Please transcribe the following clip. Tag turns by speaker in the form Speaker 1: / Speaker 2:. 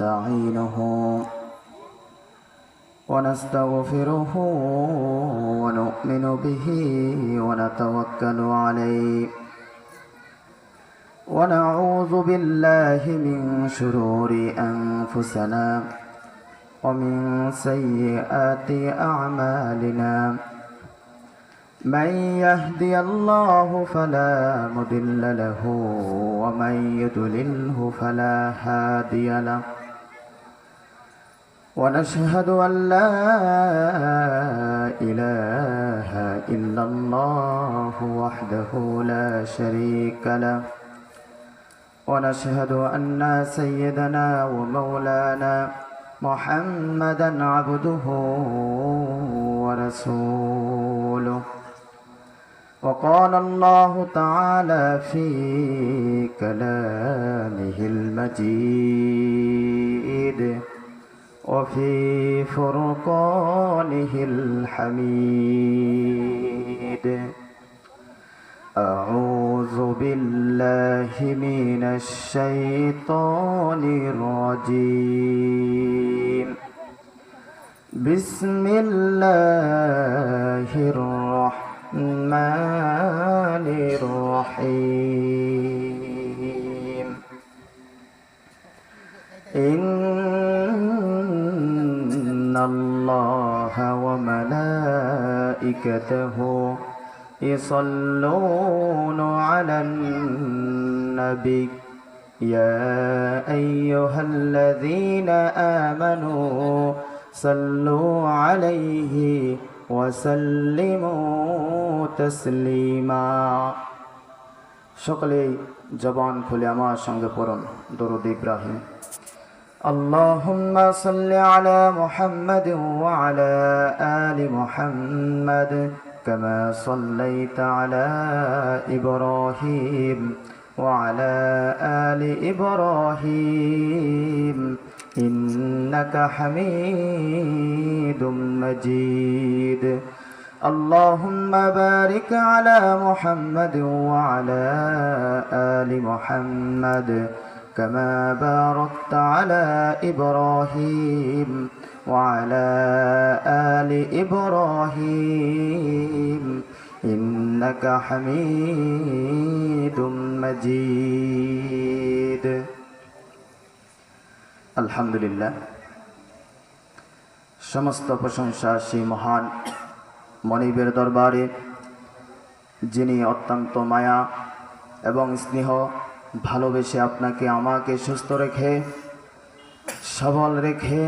Speaker 1: ونستعينه ونستغفره ونؤمن به ونتوكل عليه ونعوذ بالله من شرور أنفسنا ومن سيئات أعمالنا من يهدي الله فلا مضل له ومن يضلله فلا هادي له ونشهد أن لا إله إلا الله وحده لا شريك له ونشهد أن سيدنا ومولانا محمدا عبده ورسوله وقال الله تعالى في كلامه المجيد وفي فرقانه الحميد أعوذ بالله من الشيطان الرجيم بسم الله الرحمن الرحيم إن الله وملائكته يصلون على النبي يا أيها الذين آمنوا صلوا عليه وسلموا تسليما সকলেই জবান খুলে আমার সঙ্গে পড়ুন দরুদ ইব্রাহিম اللهم صل على محمد وعلى آل محمد كما صليت على إبراهيم وعلى آل إبراهيم إنك حميد مجيد اللهم بارك على محمد وعلى آل محمد كما باركت على إبراهيم وعلى آل إبراهيم إنك حميد مجيد الحمد لله সমস্ত প্রশংসা সেই মহান মনিবের দরবারে যিনি অত্যন্ত মায়া এবং স্নেহ ভালোবেসে আপনাকে আমাকে সুস্থ রেখে সবল রেখে